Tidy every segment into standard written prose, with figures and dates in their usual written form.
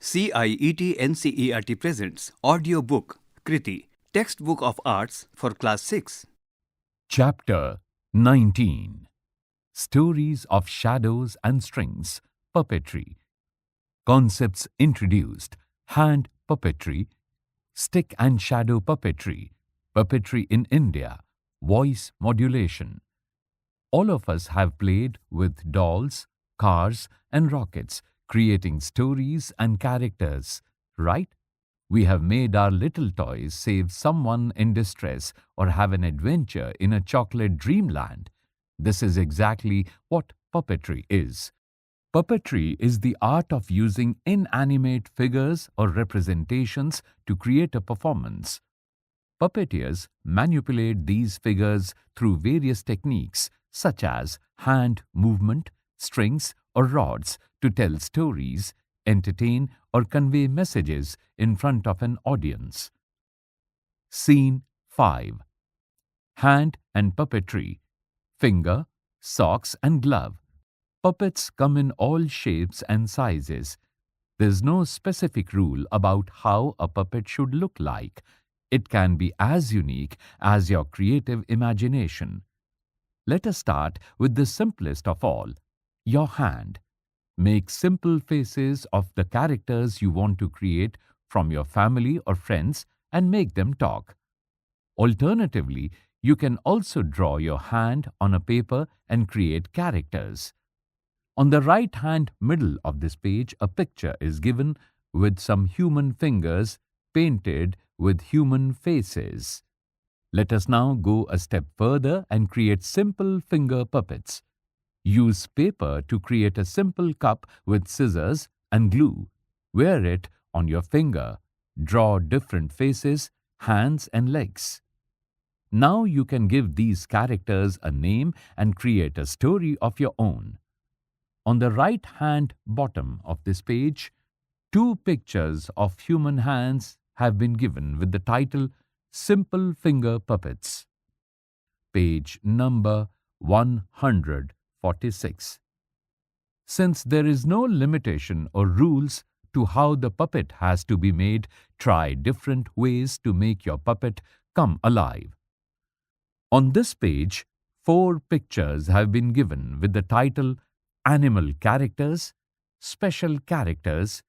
CIET NCERT presents audiobook Kriti, Textbook of Arts for Class 6. Chapter 19 Stories of Shadows and Strings, Puppetry. Concepts introduced: hand puppetry, stick and shadow puppetry, puppetry in India, voice modulation. All of us have played with dolls, cars, and rockets, creating stories and characters, right? We have made our little toys save someone in distress or have an adventure in a chocolate dreamland. This is exactly what puppetry is. Puppetry is the art of using inanimate figures or representations to create a performance. Puppeteers manipulate these figures through various techniques such as hand movement, strings, or rods to tell stories, entertain, or convey messages in front of an audience. Scene 5. Hand and puppetry. Finger, socks, and glove. Puppets come in all shapes and sizes. There's no specific rule about how a puppet should look like. It can be as unique as your creative imagination. Let us start with the simplest of all, your hand. Make simple faces of the characters you want to create from your family or friends and make them talk. Alternatively, you can also draw your hand on a paper and create characters. On the right-hand middle of this page, a picture is given with some human fingers painted with human faces. Let us now go a step further and create simple finger puppets. Use paper to create a simple cup with scissors and glue. Wear it on your finger. Draw different faces, hands, and legs. Now you can give these characters a name and create a story of your own. On the right-hand bottom of this page, 2 pictures of human hands have been given with the title Simple Finger Puppets. Page number 146. Since there is no limitation or rules to how the puppet has to be made, try different ways to make your puppet come alive. On this page, 4 pictures have been given with the title Animal Characters, Special Characters,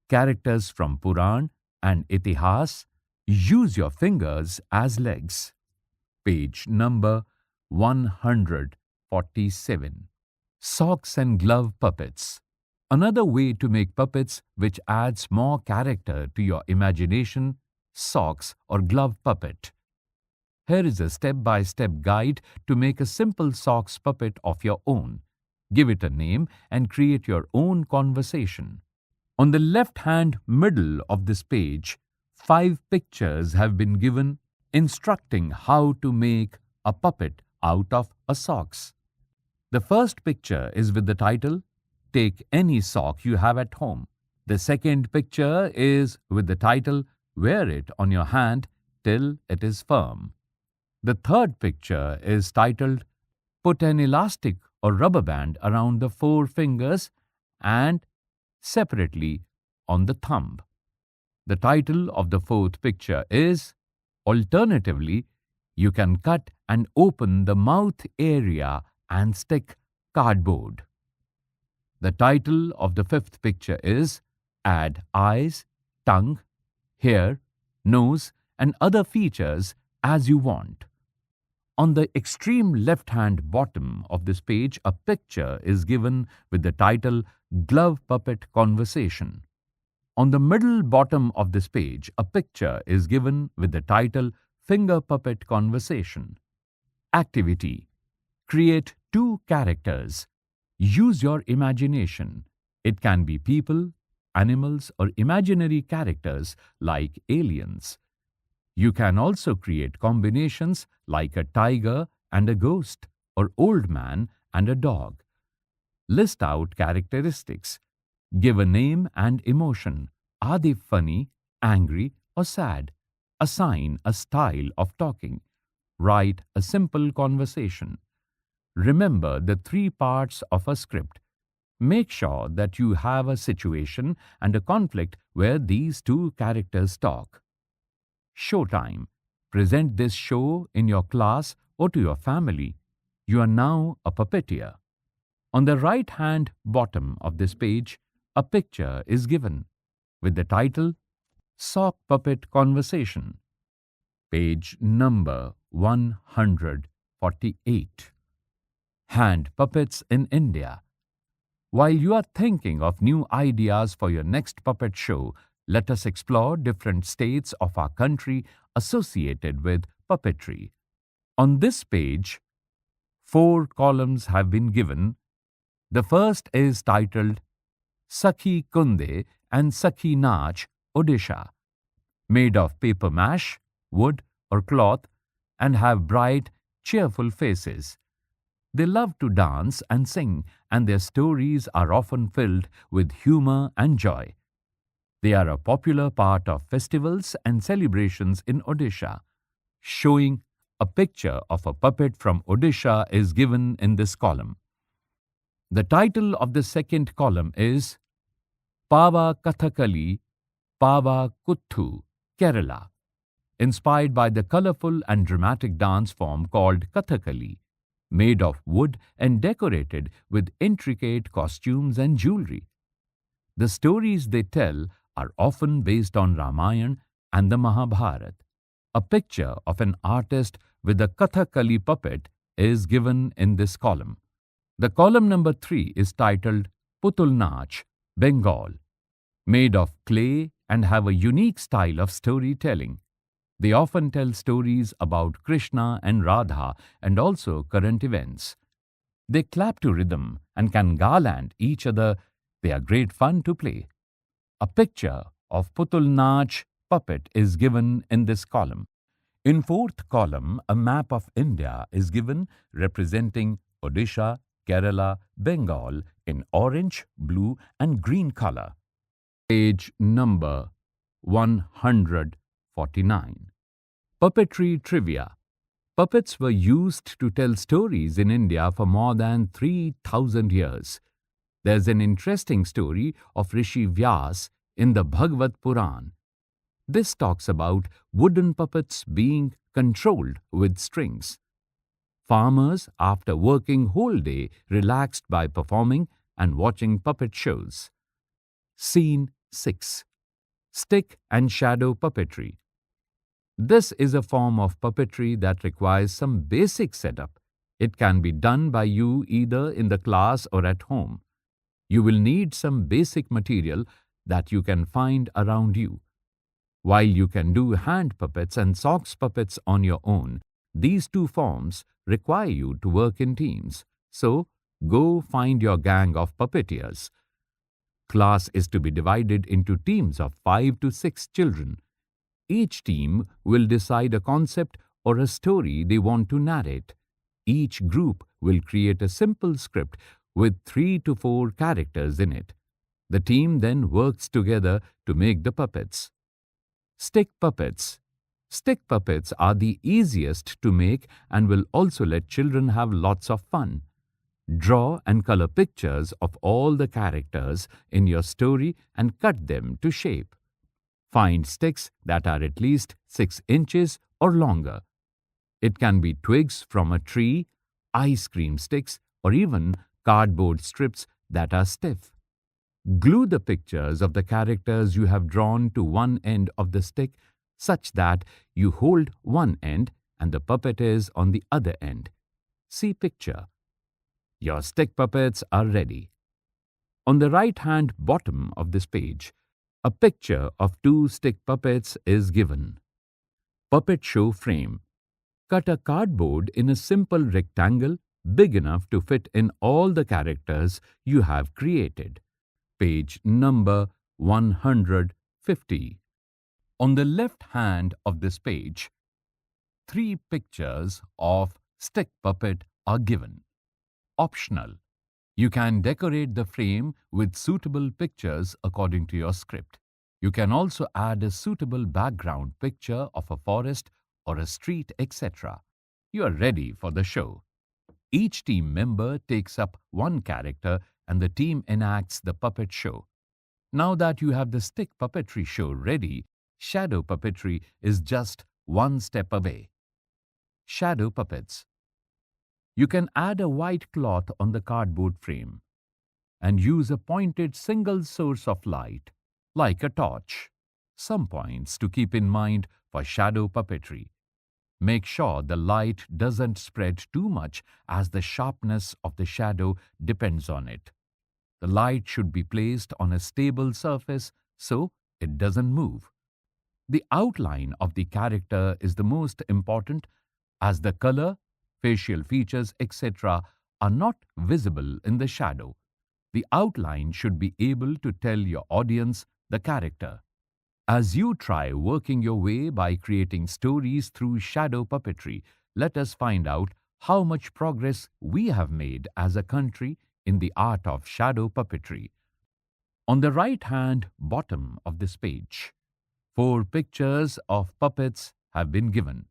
Characters from Puran and Itihas. Use your fingers as legs. Page number 147. Socks and glove puppets. Another way to make puppets which adds more character to your imagination, socks or glove puppet. Here is a step-by-step guide to make a simple socks puppet of your own. Give it a name and create your own conversation. On the left-hand middle of this page, 5 pictures have been given instructing how to make a puppet out of a socks. The first picture is with the title, Take any sock you have at home. The second picture is with the title, Wear it on your hand till it is firm. The third picture is titled, Put an elastic or rubber band around the 4 fingers and separately on the thumb. The title of the 4th picture is, Alternatively, you can cut and open the mouth area and stick cardboard. The title of the 5th picture is, Add eyes, tongue, hair, nose, and other features as you want. On the extreme left-hand bottom of this page, a picture is given with the title Glove Puppet Conversation. On the middle bottom of this page, a picture is given with the title Finger Puppet Conversation. Activity. Create 2 characters. Use your imagination. It can be people, animals, or imaginary characters like aliens. You can also create combinations like a tiger and a ghost, or old man and a dog. List out characteristics. Give a name and emotion. Are they funny, angry, or sad? Assign a style of talking. Write a simple conversation. Remember the 3 parts of a script. Make sure that you have a situation and a conflict where these two characters talk. Showtime. Present this show in your class or to your family. You are now a puppeteer. On the right-hand bottom of this page, a picture is given with the title Sock Puppet Conversation. Page number 148. Hand Puppets in India. While you are thinking of new ideas for your next puppet show, let us explore different states of our country associated with puppetry. On this page, 4 columns have been given. The first is titled Sakhi Kunde and Sakhi Nach, Odisha, made of paper mache, wood or cloth, and have bright, cheerful faces. They love to dance and sing, and their stories are often filled with humor and joy. They are a popular part of festivals and celebrations in Odisha. Showing a picture of a puppet from Odisha is given in this column. The title of the second column is Pava Kathakali, Pava Kuthu, Kerala, inspired by the colorful and dramatic dance form called Kathakali, made of wood and decorated with intricate costumes and jewelry. The stories they tell are often based on Ramayana and the Mahabharata. A picture of an artist with a Kathakali puppet is given in this column. The column number 3 is titled Putul Nach, Bengal, made of clay and have a unique style of storytelling. They often tell stories about Krishna and Radha and also current events. They clap to rhythm and can garland each other. They are great fun to play. A picture of Putul Nach puppet is given in this column. In fourth column, a map of India is given representing Odisha, Kerala, Bengal in orange, blue and green color. Page number 149. Puppetry Trivia. Puppets were used to tell stories in India for more than 3,000 years. There's an interesting story of Rishi Vyas in the Bhagavad Puran. This talks about wooden puppets being controlled with strings. Farmers, after working whole day, relaxed by performing and watching puppet shows. Scene 6. Stick and shadow puppetry. This is a form of puppetry that requires some basic setup. It can be done by you either in the class or at home. You will need some basic material that you can find around you. While you can do hand puppets and socks puppets on your own, these two forms require you to work in teams. So, go find your gang of puppeteers. Class is to be divided into teams of 5 to 6 children. Each team will decide a concept or a story they want to narrate. Each group will create a simple script with 3 to 4 characters in it. The team then works together to make the puppets. Stick puppets. Stick puppets are the easiest to make and will also let children have lots of fun. Draw and color pictures of all the characters in your story and cut them to shape. Find sticks that are at least 6 inches or longer. It can be twigs from a tree, ice cream sticks, or even cardboard strips that are stiff. Glue the pictures of the characters you have drawn to one end of the stick such that you hold one end and the puppet is on the other end. See picture. Your stick puppets are ready. On the right-hand bottom of this page, a picture of 2 stick puppets is given. Puppet show frame. Cut a cardboard in a simple rectangle big enough to fit in all the characters you have created. Page number 150. On the left hand of this page, 3 pictures of stick puppet are given. Optional. You can decorate the frame with suitable pictures according to your script. You can also add a suitable background picture of a forest or a street, etc. You are ready for the show. Each team member takes up one character and the team enacts the puppet show. Now that you have the stick puppetry show ready, shadow puppetry is just one step away. Shadow puppets. You can add a white cloth on the cardboard frame and use a pointed single source of light, like a torch. Some points to keep in mind for shadow puppetry. Make sure the light doesn't spread too much as the sharpness of the shadow depends on it. The light should be placed on a stable surface so it doesn't move. The outline of the character is the most important as the color, facial features, etc. are not visible in the shadow. The outline should be able to tell your audience the character. As you try working your way by creating stories through shadow puppetry, let us find out how much progress we have made as a country in the art of shadow puppetry. On the right-hand bottom of this page, 4 pictures of puppets have been given.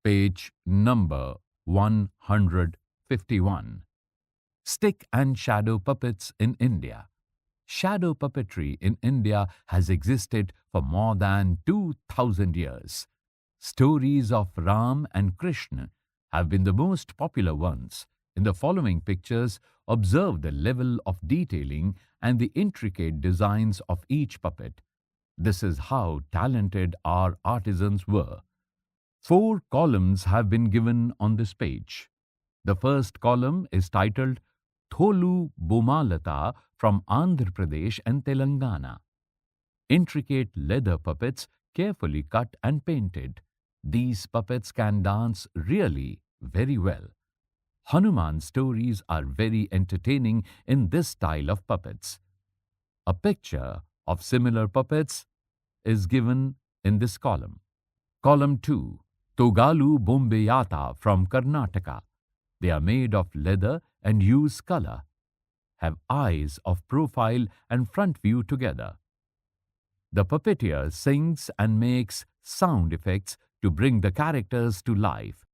Page number 151. Stick and shadow puppets in India. Shadow puppetry in India has existed for more than 2000 years. Stories of Ram and Krishna have been the most popular ones. In the following pictures, observe the level of detailing and the intricate designs of each puppet. This is how talented our artisans were. 4 columns have been given on this page. The first column is titled Tholu Bomalata from Andhra Pradesh and Telangana. Intricate leather puppets carefully cut and painted. These puppets can dance really very well. Hanuman stories are very entertaining in this style of puppets. A picture of similar puppets is given in this column. Column 2, Togalu Bombeyata from Karnataka. They are made of leather and use color, have eyes of profile and front view together. The puppeteer sings and makes sound effects to bring the characters to life,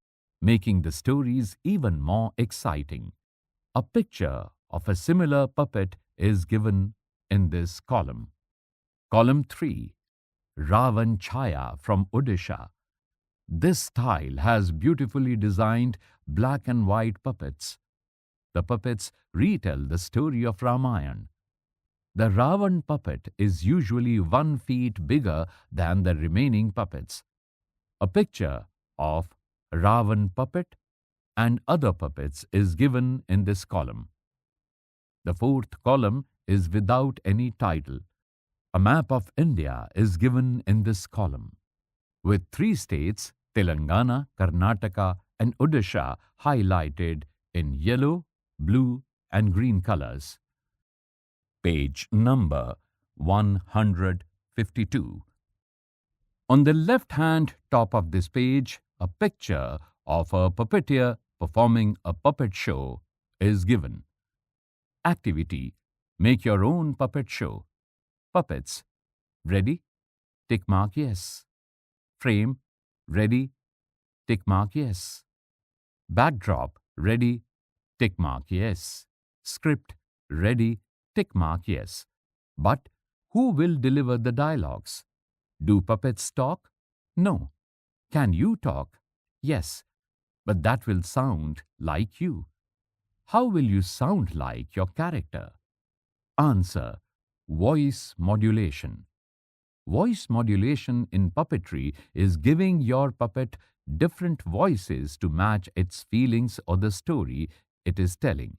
making the stories even more exciting. A picture of a similar puppet is given in this column. Column 3, Ravan Chaya from Odisha. This style has beautifully designed black and white puppets. The puppets retell the story of Ramayana. The Ravan puppet is usually 1 feet bigger than the remaining puppets. A picture of Ravan puppet and other puppets is given in this column. The 4th column is without any title. A map of India is given in this column, with 3 states, Telangana, Karnataka and Odisha, highlighted in yellow, blue and green colors. Page number 152. On the left-hand top of this page, a picture of a puppeteer performing a puppet show is given. Activity: make your own puppet show. Puppets: ready? Tick mark yes. Frame: ready? Tick mark yes. Backdrop: ready? Tick mark yes. Script: ready? Tick mark yes. But who will deliver the dialogues? Do puppets talk? No. Can you talk? Yes. But that will sound like you. How will you sound like your character? Answer: voice modulation. Voice modulation in puppetry is giving your puppet different voices to match its feelings or the story it is telling.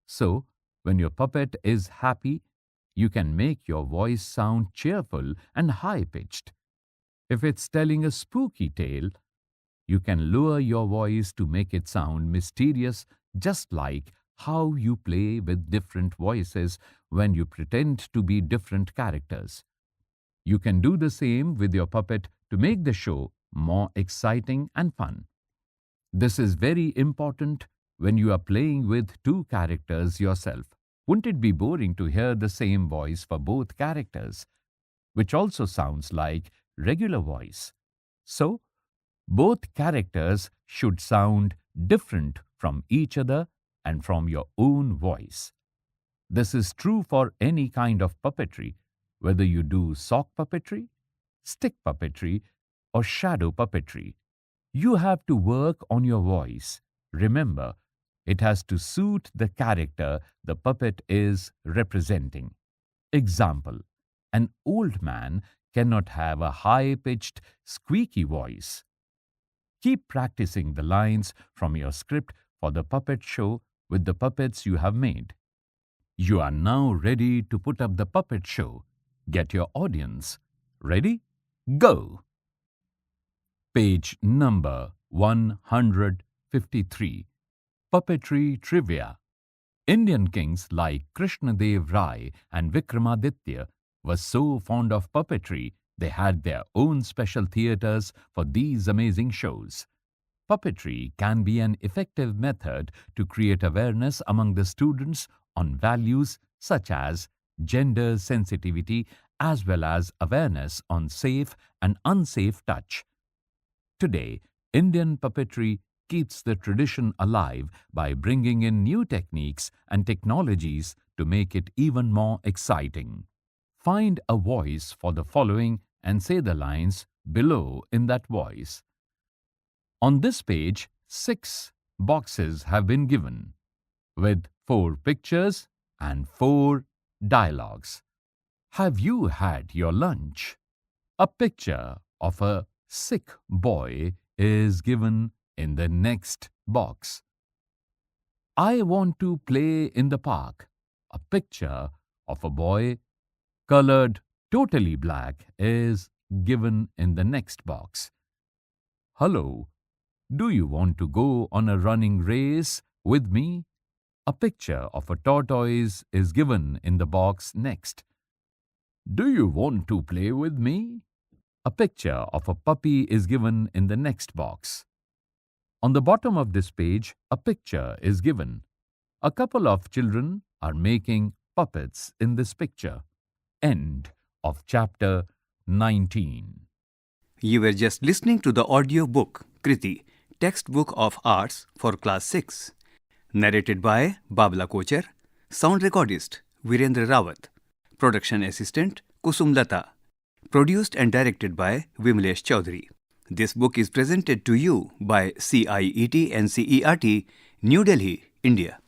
So, when your puppet is happy, you can make your voice sound cheerful and high-pitched. If it's telling a spooky tale, you can lower your voice to make it sound mysterious, just like how you play with different voices when you pretend to be different characters. You can do the same with your puppet to make the show more exciting and fun. This is very important when you are playing with 2 characters yourself. Wouldn't it be boring to hear the same voice for both characters, which also sounds like regular voice? So, both characters should sound different from each other and from your own voice. This is true for any kind of puppetry, whether you do sock puppetry, stick puppetry, or shadow puppetry. You have to work on your voice. Remember, it has to suit the character the puppet is representing. Example: an old man cannot have a high-pitched, squeaky voice. Keep practicing the lines from your script for the puppet show with the puppets you have made. You are now ready to put up the puppet show. Get your audience. Ready? Go! Page number 153. Puppetry Trivia. Indian kings like Krishnadev Rai and Vikramaditya were so fond of puppetry, they had their own special theatres for these amazing shows. Puppetry can be an effective method to create awareness among the students on values such as gender sensitivity as well as awareness on safe and unsafe touch. Today, Indian puppetry keeps the tradition alive by bringing in new techniques and technologies to make it even more exciting. Find a voice for the following and say the lines below in that voice. On this page, 6 boxes have been given, with 4 pictures and 4 dialogues. Have you had your lunch? A picture of a sick boy is given in the next box. I want to play in the park. A picture of a boy colored totally black is given in the next box. Hello, do you want to go on a running race with me? A picture of a tortoise is given in the box next. Do you want to play with me? A picture of a puppy is given in the next box. On the bottom of this page, a picture is given. A couple of children are making puppets in this picture. End of chapter 19. You were just listening to the audio book Kriti, Textbook of Arts for Class 6. Narrated by Babla Kochar. Sound recordist Virendra Rawat. Production assistant Kusum Lata. Produced and directed by Vimlesh Chaudhary. This book is presented to you by CIET NCERT, New Delhi, India.